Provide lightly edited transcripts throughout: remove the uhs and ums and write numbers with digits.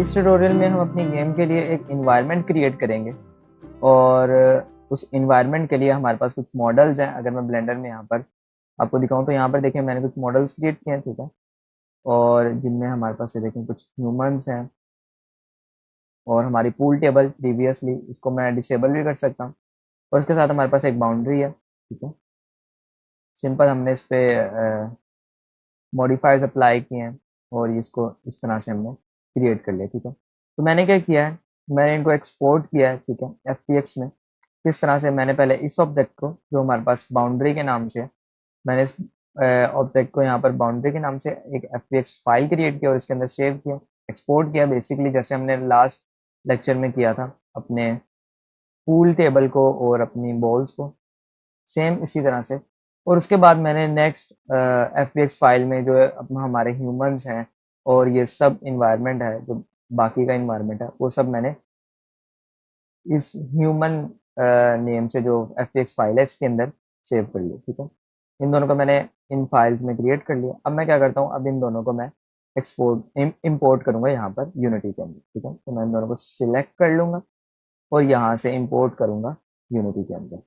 इस ट्यूटोरियल में हम अपनी गेम के लिए एक इन्वायरमेंट क्रिएट करेंगे और उस इन्वायरमेंट के लिए हमारे पास कुछ मॉडल्स हैं। अगर मैं ब्लेंडर में यहाँ पर आपको दिखाऊं तो यहाँ पर देखें मैंने कुछ मॉडल्स क्रिएट किए हैं, ठीक है। और जिनमें हमारे पास ये देखें कुछ ह्यूमंस हैं और हमारी पूल टेबल प्रीवियसली इसको मैं डिसेबल भी कर सकता हूँ। और उसके साथ हमारे पास एक बाउंड्री है, ठीक है। सिंपल हमने इस पे मॉडिफायर्स अप्लाई किए हैं और इसको इस तरह से हमने क्रिएट कर लिया, ठीक है। तो मैंने क्या किया है, मैंने इनको एक्सपोर्ट किया है, ठीक है, एफपीएक्स में। किस तरह से, मैंने पहले इस ऑब्जेक्ट को जो हमारे पास बाउंड्री के नाम से है, मैंने इस ऑब्जेक्ट को यहाँ पर बाउंड्री के नाम से एक एफपीएक्स फाइल क्रिएट किया और इसके अंदर सेव किया, एक्सपोर्ट किया, बेसिकली जैसे हमने लास्ट लेक्चर में किया था अपने पूल टेबल को और अपनी बॉल्स को, सेम इसी तरह से। और उसके बाद मैंने नेक्स्ट एफपीएक्स फाइल में जो है अपना हमारे ह्यूमंस हैं और ये सब इन्वायरमेंट है, जो बाकी का इन्वायरमेंट है, वो सब मैंने इस ह्यूमन नेम से जो एफपीएक्स फाइल है इसके अंदर सेव कर लिया, ठीक है। इन दोनों को मैंने इन फाइल्स में क्रिएट कर लिया। अब मैं क्या करता हूँ, अब इन दोनों को मैं इंपोर्ट करूंगा यहाँ पर यूनिटी के अंदर, ठीक है। तो मैं इन दोनों को सिलेक्ट कर लूंगा और यहाँ से इंपोर्ट करूंगा यूनिटी के अंदर।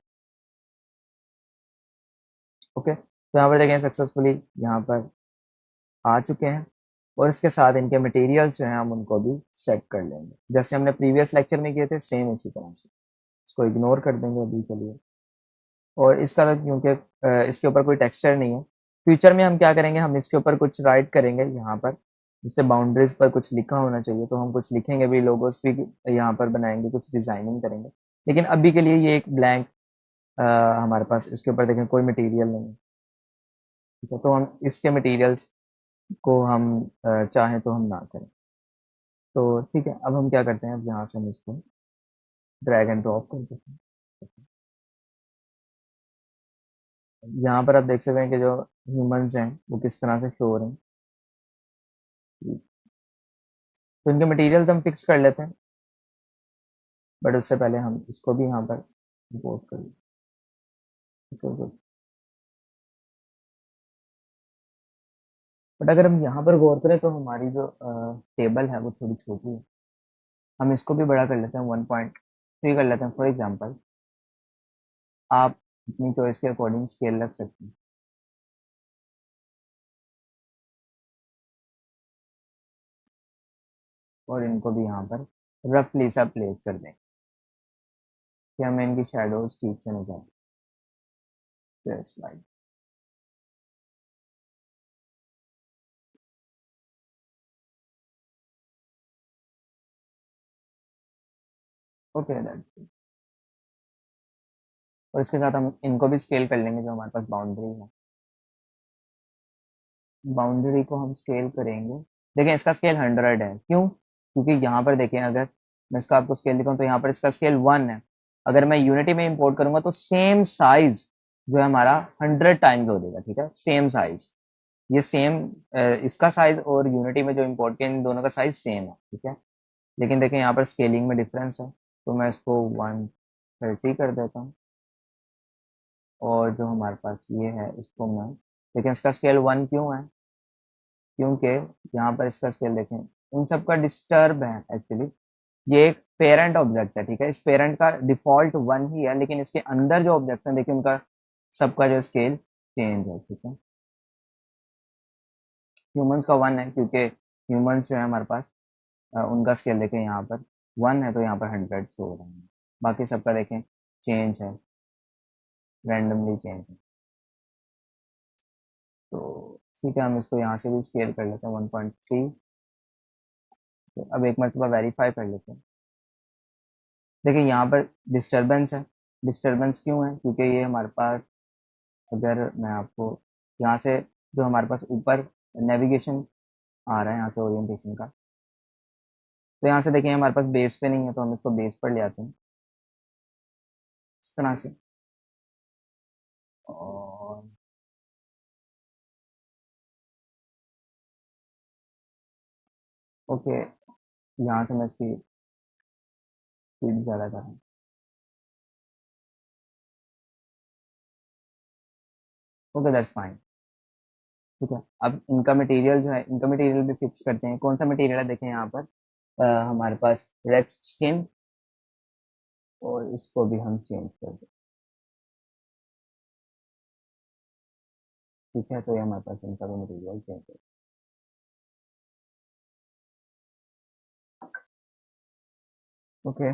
ओके, तो यहाँ पर देखें सक्सेसफुली यहाँ पर आ चुके हैं। और इसके साथ इनके मटेरियल्स जो हैं हम उनको भी सेट कर लेंगे जैसे हमने प्रीवियस लेक्चर में किए थे, सेम इसी तरह से। इसको इग्नोर कर देंगे अभी के लिए। और इसका तो क्योंकि इसके ऊपर कोई टेक्सचर नहीं है, फ्यूचर में हम क्या करेंगे, हम इसके ऊपर कुछ राइट करेंगे यहाँ पर, जिससे बाउंड्रीज पर कुछ लिखा होना चाहिए, तो हम कुछ लिखेंगे भी, लोगोस भी यहाँ पर बनाएंगे, कुछ डिजाइनिंग करेंगे। लेकिन अभी के लिए ये एक ब्लैंक हमारे पास, इसके ऊपर देखें कोई मटेरियल नहीं है, ठीक है। तो हम इसके मटेरियल्स को हम चाहें तो हम ना करें। तो ठीक है, अब हम क्या करते हैं, अब यहाँ से हम इसको ड्रैग एंड ड्रॉप कर देते हैं। यहाँ पर आप देख सकते हैं कि जो ह्यूमंस हैं वो किस तरह से शो हो रहे हैं। तो इनके मटेरियल्स हम फिक्स कर लेते हैं, बट उससे पहले हम इसको भी यहाँ पर इंपोर्ट कर लेते हैं। बट अगर हम यहाँ पर गौर करें तो हमारी जो टेबल है वो थोड़ी छोटी है। हम इसको भी बड़ा कर लेते हैं, 1.3 कर लेते हैं फॉर एग्जांपल। आप अपनी चॉइस के अकॉर्डिंग स्केल रख सकते हैं। और इनको भी यहाँ पर रफली सा प्लेस कर दें कि हमें इनकी शेडोज ठीक से नजर आए। स्लाइड। Okay, that's. और इसके साथ हम इनको भी स्केल कर लेंगे, जो हमारे पास बाउंड्री है, बाउंड्री को हम स्केल करेंगे। देखें इसका स्केल 100 है, क्यों? क्योंकि यहाँ पर देखें, अगर मैं इसका आपको स्केल दिखाऊँ तो यहाँ पर इसका स्केल 1 है। अगर मैं यूनिटी में इंपोर्ट करूंगा तो सेम साइज जो है हमारा 100 टाइम्स हो जाएगा, ठीक है, सेम साइज। ये सेम इसका साइज और यूनिटी में जो इंपोर्ट किया इन दोनों का साइज सेम है, ठीक है। लेकिन देखें यहाँ पर स्केलिंग में डिफरेंस है, तो मैं इसको 130 कर देता हूँ। और जो हमारे पास ये है इसको मैं, लेकिन इसका स्केल 1 क्यों है? क्योंकि यहाँ पर इसका स्केल देखें, इन सब का डिस्टर्ब है एक्चुअली। ये एक पेरेंट ऑब्जेक्ट है, ठीक है, इस पेरेंट का डिफॉल्ट 1 ही है, लेकिन इसके अंदर जो ऑब्जेक्ट्स हैं देखिए उनका सबका जो स्केल चेंज है, ठीक है। ह्यूमंस का 1 है क्योंकि ह्यूमंस जो है हमारे पास उनका स्केल देखें यहाँ पर 1 है, तो यहाँ पर 100 शो हो रहे हैं। बाकी सबका देखें चेंज है, रैंडमली चेंज है। तो ठीक है, हम इसको यहाँ से भी स्केल कर लेते हैं 1.3। तो अब एक मरतबा वेरीफाई कर लेते हैं। देखिए यहाँ पर डिस्टर्बेंस है। डिस्टर्बेंस क्यों है? क्योंकि ये हमारे पास, अगर मैं आपको यहाँ से, जो हमारे पास ऊपर नेविगेशन आ रहा है यहाँ से ओरिएंटेशन का, तो यहाँ से देखिए हमारे पास बेस पे नहीं है, तो हम इसको बेस पर ले आते हैं इस तरह से। और ओके, यहाँ से मैं इसकी स्पीड ज़्यादा कर रहा हूँ। ओके, दैट्स फाइन, ठीक है। अब इनका मटेरियल जो है, इनका मटेरियल भी फिक्स करते हैं। कौन सा मटेरियल है देखें यहाँ पर, हमारे पास रेड स्किन, और इसको भी हम चेंज कर दें। ठीक है, तो ये हमारे पास इनका भी मटेरियल चेंज है। ओके,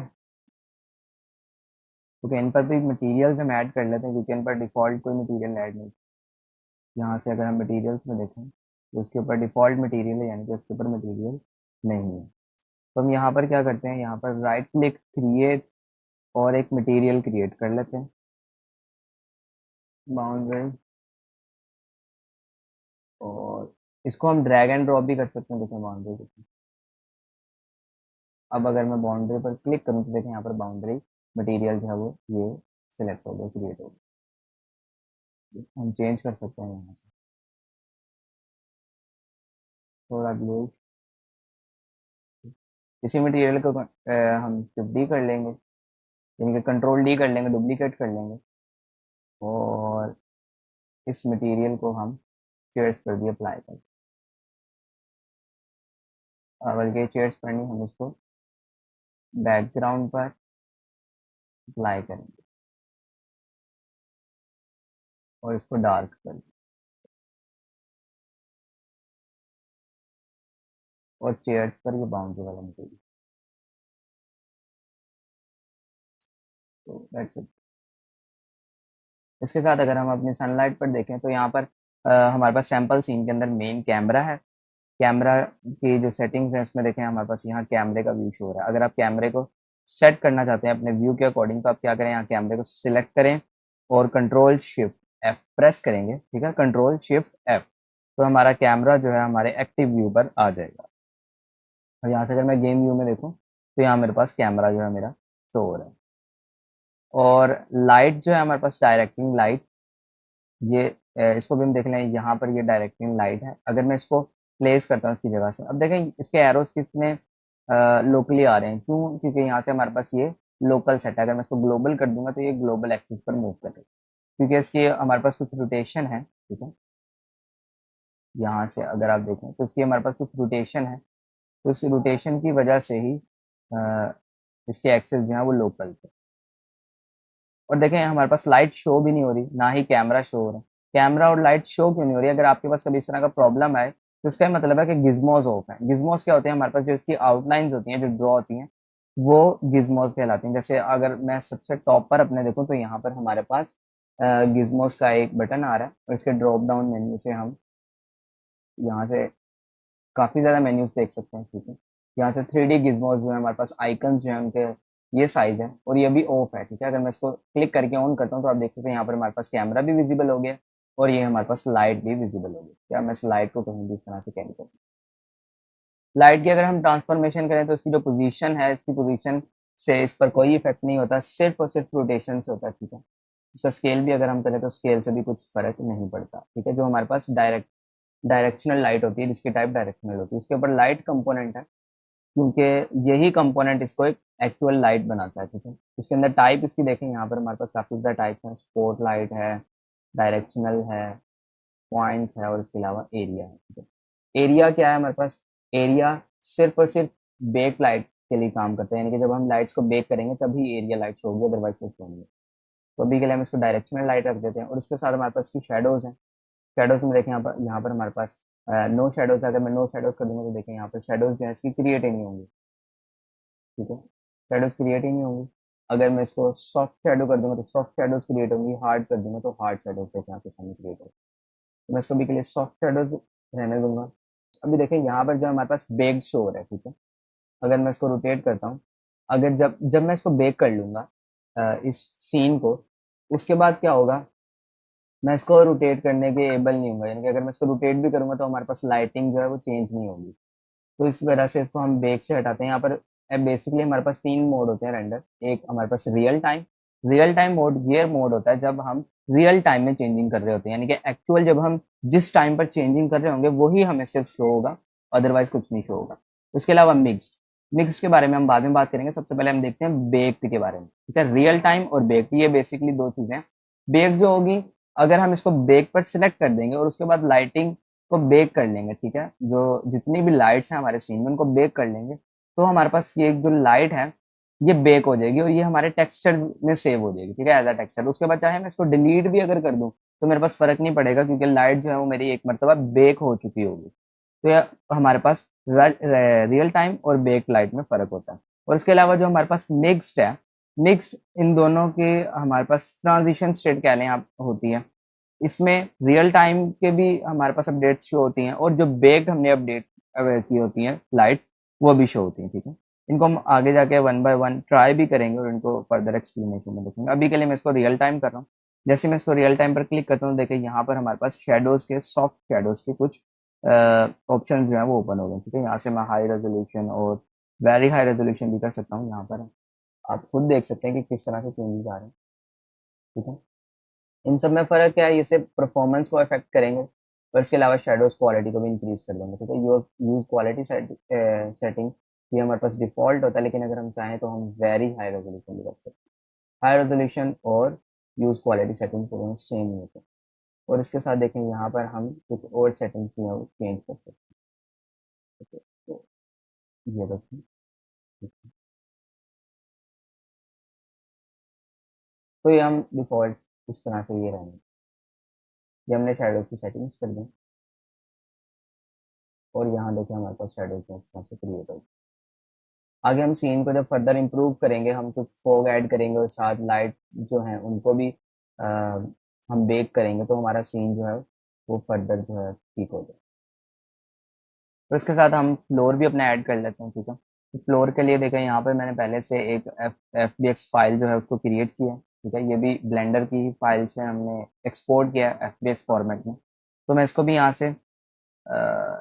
क्योंकि इन पर भी मटेरियल्स हम ऐड कर लेते हैं, क्योंकि इन पर डिफ़ॉल्ट कोई मटेरियल ऐड नहीं। यहाँ से अगर हम मटेरियल्स में देखें तो उसके ऊपर डिफ़ॉल्ट मटेरियल है, यानी कि उसके ऊपर मटेरियल नहीं है। तो हम यहाँ पर क्या करते हैं, यहाँ पर राइट क्लिक, क्रिएट, और एक मटेरियल क्रिएट कर लेते हैं, बाउंड्री, और इसको हम ड्रैग एंड ड्रॉप भी कर सकते हैं। देखें बाउंड्री को, अब अगर मैं बाउंड्री पर क्लिक करूँ तो देखें यहाँ पर बाउंड्री मटेरियल जो है वो ये सिलेक्ट हो गया, क्रिएट हो गया। हम चेंज कर सकते हैं यहाँ से, थोड़ा ग्लो, इसी मटेरियल को हम डी कर लेंगे, यानी कि कंट्रोल डी कर लेंगे, डुप्लीकेट कर लेंगे, और इस मटेरियल को हम चेयर्स पर भी अप्लाई कर, बल्कि चेयर्स पर नहीं, हम इसको बैकग्राउंड पर अप्लाई करेंगे और इसको डार्क कर दें, और चेयर्स पर ये बाउंड्री वाला मटेरियल। तो दैट्स इट। इसके साथ अगर हम अपनी सनलाइट पर देखें तो यहाँ पर हमारे पास सैम्पल सीन के अंदर मेन कैमरा है। कैमरा की जो सेटिंग्स हैं इसमें देखें, हमारे पास यहाँ कैमरे का व्यू शो हो रहा है। अगर आप कैमरे को सेट करना चाहते हैं अपने व्यू के अकॉर्डिंग, तो आप क्या करें, यहाँ कैमरे को सिलेक्ट करें और कंट्रोल शिफ्ट एफ प्रेस करेंगे। ठीक है, कंट्रोल शिफ्ट एफ, तो हमारा कैमरा जो है हमारे एक्टिव व्यू पर आ जाएगा। और यहाँ से अगर मैं गेम व्यू में देखूँ तो यहाँ मेरे पास कैमरा जो है मेरा शो हो रहा है। और लाइट जो है हमारे पास डायरेक्टिंग लाइट, ये इसको भी हम देख लें, यहाँ पर ये डायरेक्टिंग लाइट है। अगर मैं इसको प्लेस करता हूँ इसकी जगह से, अब देखें इसके एरोस कितने लोकली आ रहे हैं, क्यों, क्योंकि यहाँ से हमारे पास ये लोकल सेट है। अगर मैं इसको ग्लोबल कर दूंगा तो ये ग्लोबल एक्सिस पर मूव करेगा, क्योंकि इसकी हमारे पास कुछ रोटेशन है। ठीक है, यहाँ से अगर आप देखें तो इसकी हमारे पास कुछ रोटेशन है, तो इस रोटेशन की वजह से ही इसके एक्सिस जो है वो लोकल थे। और देखें हमारे पास लाइट शो भी नहीं हो रही, ना ही कैमरा शो हो रहा है। कैमरा और लाइट शो क्यों नहीं हो रही? अगर आपके पास कभी इस तरह का प्रॉब्लम आए तो इसका मतलब है कि गिज्मोज ऑफ है। गिज्मोज क्या होते हैं? हमारे पास जो इसकी आउटलाइंस होती हैं, जो ड्रॉ होती हैं, वो गिज्मोज कहलाती हैं। जैसे अगर मैं सबसे टॉप पर अपने देखूँ तो यहाँ पर हमारे पास गिज्मोज का एक बटन आ रहा है, और इसके ड्रॉप डाउन मेन्यू से हम यहाँ से काफ़ी ज़्यादा मेन्यूज देख सकते हैं। ठीक है, यहाँ से 3D गिज्मोज जो है हमारे पास, आइकन्स जो है उनके ये साइज है, और ये भी ऑफ है। ठीक है, अगर मैं इसको क्लिक करके ऑन करता हूँ तो आप देख सकते हैं यहाँ पर हमारे पास कैमरा भी विजिबल हो गया, और ये हमारे पास लाइट भी विजिबल हो गई। क्या मैं इस लाइट को कहीं भी इस तरह से कैरी कर सकता हूँ? लाइट की अगर हम ट्रांसफॉर्मेशन करें तो इसकी जो पोजीशन है, इसकी पोजीशन से इस पर कोई इफेक्ट नहीं होता, सिर्फ और सिर्फ रोटेशन से होता है। ठीक है, इसका स्केल भी अगर हम करें तो स्केल से भी कुछ फर्क नहीं पड़ता। ठीक है, जो हमारे पास डायरेक्शनल लाइट होती है, जिसकी टाइप डायरेक्शनल होती है, इसके ऊपर लाइट कंपोनेंट है, क्योंकि यही कंपोनेंट इसको एक एक्चुअल लाइट बनाता है। ठीक है, इसके अंदर टाइप इसकी देखें, यहाँ पर हमारे पास काफ़ी ज़्यादा टाइप है, स्पॉट लाइट है, डायरेक्शनल है, पॉइंट है, और इसके अलावा एरिया है। ठीक है, एरिया क्या है हमारे पास? एरिया सिर्फ और सिर्फ बेक लाइट के लिए काम करता है, यानी कि जब हम लाइट्स को बेक करेंगे तभी एरिया लाइट शो होगी, अदरवाइज कुछ होंगे। तो अभी के लिए हम इसको डायरेक्शनल लाइट रख देते हैं, और इसके साथ हमारे पास इसकी शेडोज़ हैं। शेडोज में देखें, यहाँ पर हमारे पास नो शेडोज, अगर मैं नो शेडोज कर दूंगा तो देखें यहाँ पर शेडोज जो है इसकी क्रिएट ही नहीं होंगी। ठीक है, शेडोज क्रिएट ही नहीं होंगी। अगर मैं इसको सॉफ्ट शेडो कर दूंगा तो सॉफ्ट शेडोज क्रिएट होंगी, हार्ड कर दूंगा तो हार्ड शेडोज देखें यहाँ पे सामने क्रिएट होगी। तो मैं इसको भी के लिए सॉफ्ट शेडोज रहने दूंगा। अभी देखें यहाँ पर जो हमारे पास बेग शो हो रहा है। ठीक है, अगर मैं इसको रोटेट करता हूँ, अगर जब जब मैं इसको बेक कर लूँगा इस सीन को, उसके बाद क्या होगा, मैं इसको रोटेट करने के एबल नहीं हूँगा, यानी कि अगर मैं इसको रोटेट भी करूँगा तो हमारे पास लाइटिंग जो है वो चेंज नहीं होगी। तो इस वजह से इसको हम बेक से हटाते हैं। यहाँ पर बेसिकली हमारे पास 3 मोड होते हैं रेंडर। एक हमारे पास रियल टाइम मोड, ये मोड होता है जब हम रियल टाइम में चेंजिंग कर रहे होते हैं, यानी कि एक्चुअल जब हम जिस टाइम पर चेंजिंग कर रहे होंगे वही हमें सिर्फ शो होगा, अदरवाइज कुछ नहीं शो होगा। उसके अलावा मिक्स्ड के बारे में हम बाद में बात करेंगे। सबसे पहले हम देखते हैं बेक्ड के बारे में। ठीक है, रियल टाइम और बेक्ड, ये बेसिकली 2 चीज़ें हैं। बेक जो होगी, अगर हम इसको बेक पर सिलेक्ट कर देंगे और उसके बाद लाइटिंग को बेक कर लेंगे, ठीक है, जो जितनी भी लाइट्स हैं हमारे सीन में उनको बेक कर लेंगे, तो हमारे पास ये जो लाइट है ये बेक हो जाएगी और ये हमारे टेक्सचर में सेव हो जाएगी, ठीक है, एज अ टेक्सचर। उसके बाद चाहे मैं इसको डिलीट भी अगर कर दूं तो मेरे पास फर्क नहीं पड़ेगा, क्योंकि लाइट जो है वो मेरी एक मरतबा बेक हो चुकी होगी। तो ये हमारे पास रियल टाइम और बेक लाइट में फ़र्क होता है। और इसके अलावा जो हमारे पास मिक्स्ड है, मिक्स्ड इन दोनों के हमारे पास ट्रांजिशन स्टेट कह लें आप होती है। इसमें रियल टाइम के भी हमारे पास अपडेट्स शो होती हैं और जो बेक्ड हमने अपडेट की होती हैं लाइट्स, वो भी शो होती हैं, ठीक है। इनको हम आगे जाके वन बाय वन ट्राई भी करेंगे और इनको फर्दर एक्सप्लेनेशन में देखेंगे। अभी के लिए मैं इसको रियल टाइम कर रहा हूँ। जैसे मैं इसको रियल टाइम पर क्लिक करता हूँ, देखिए यहाँ पर हमारे पास शेडोज़ के, सॉफ्ट शेडोज़ के कुछ ऑप्शन जो है वो ओपन हो गए, ठीक है। यहाँ से मैं हाई रेजोल्यूशन और वेरी हाई रेजोल्यूशन भी कर सकता हूँ। यहाँ पर आप खुद देख सकते हैं कि किस तरह से चेंजेस आ रहे हैं, ठीक है। इन सब में फ़र्क क्या है, ये सिर्फ परफॉर्मेंस को अफेक्ट करेंगे और इसके अलावा शेडोज़ क्वालिटी को भी इंक्रीज कर देंगे, ठीक है। यूज़ क्वालिटी सेटिंग्स, ये हमारे पास डिफ़ॉल्ट होता है, लेकिन अगर हम चाहें तो हम वेरी हाई रेजोल्यूशन भी कर सकते हैं। हाई रेजोल्यूशन और यूज़ क्वालिटी सेटिंग्स दोनों सेम ही होते हैं। और इसके साथ देखें यहाँ पर हम कुछ और सेटिंग्स भी हैं वो चेंज कर सकते हैं, ठीक है। तो ये देखें, ठीक है। तो ये हम डिफ़ॉल्ट इस तरह से ये रहेंगे। ये हमने शेडोज़ की सेटिंग्स कर दी और यहाँ देखें हमारे पास शेडोज़ इस तरह से क्रिएट हो। आगे हम सीन को जब फर्दर इम्प्रूव करेंगे, हम कुछ फॉग ऐड करेंगे और साथ लाइट जो है उनको भी हम बेक करेंगे, तो हमारा सीन जो है वो फर्दर जो है ठीक हो जाए। तो इसके साथ हम फ्लोर भी अपना ऐड कर लेते हैं, ठीक है। तो फ्लोर के लिए देखें यहाँ पर मैंने पहले से एक एफ बी एक्स फाइल जो है उसको क्रिएट किया है, ठीक है। ये भी ब्लेंडर की फाइल से हमने एक्सपोर्ट किया है एफ बी एक्स फॉर्मेट में। तो मैं इसको भी यहाँ से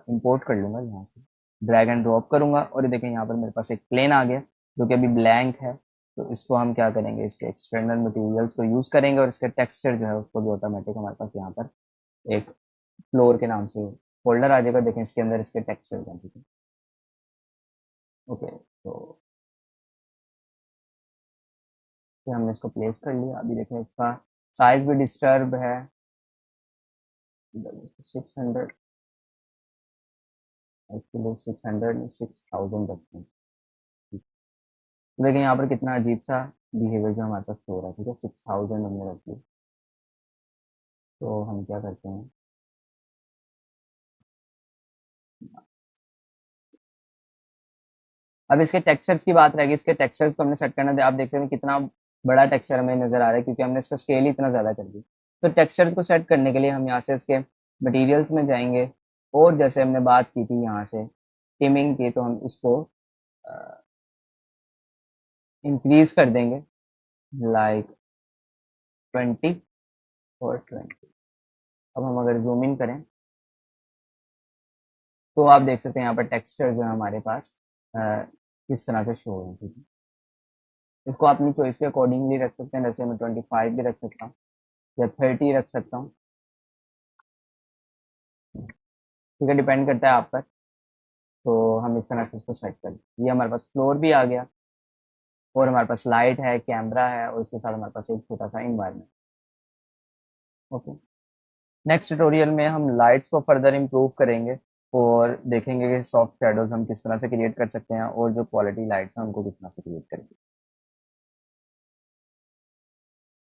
इंपोर्ट कर लूँगा, यहाँ से ड्रैग एंड ड्रॉप करूँगा और ये देखें यहाँ पर मेरे पास एक प्लेन आ गया जो कि अभी ब्लैंक है। तो इसको हम क्या करेंगे, इसके एक्सटर्नल मटेरियल्स को यूज़ करेंगे और इसके टेक्सचर जो है उसको भी ऑटोमेटिक हमारे पास यहाँ पर एक फ्लोर के नाम से फोल्डर आ जाएगा। देखें इसके अंदर इसके टेक्सचर हैं, ठीक है। ओके, तो फिर हमने इसको प्लेस कर लिया। अभी देखें इसका साइज भी डिस्टर्ब है, 600, एक्चुअली 600 में 6000 रखते हैं। तो देखिए यहाँ पर कितना अजीब सा बिहेवियर जो हमारे पास हो रहा है, ठीक है। 6000 हमने रख दिया। तो हम क्या करते हैं, अब इसके टेक्सचर्स की बात रहेगी। इसके टेक्सचर्स को हमने सेट करना है। आप देख सकते हैं कितना बड़ा टेक्सचर हमें नज़र आ रहा है, क्योंकि हमने इसका स्केल ही इतना ज़्यादा कर दिया। तो टेक्सचर्स को सेट करने के लिए हम यहाँ से इसके मटेरियल्स में जाएंगे और जैसे हमने बात की थी यहाँ से टिमिंग की, तो हम इसको इंक्रीज कर देंगे लाइक 20 और 20। अब हम अगर जूम इन करें तो आप देख सकते हैं यहाँ पर टेक्सचर जो है हमारे पास किस तरह से शो हो रही है। इसको अपनी चॉइस के अकॉर्डिंगली रख सकते हैं, जैसे मैं 25 भी रख सकता हूँ या 30 रख सकता हूँ, ठीक है, डिपेंड करता है आप पर। तो हम इस तरह से इसको सेट करें। ये हमारे पास फ्लोर भी आ गया और हमारे पास लाइट है, कैमरा है और उसके साथ हमारे पास एक छोटा सा इन्वायरमेंट। ओके, नेक्स्ट ट्यूटोरियल में हम लाइट्स को फर्दर इम्प्रूव करेंगे और देखेंगे कि सॉफ्ट शैडोज हम किस तरह से क्रिएट कर सकते हैं और जो क्वालिटी लाइट्स हैं उनको किस तरह से क्रिएट करेंगे।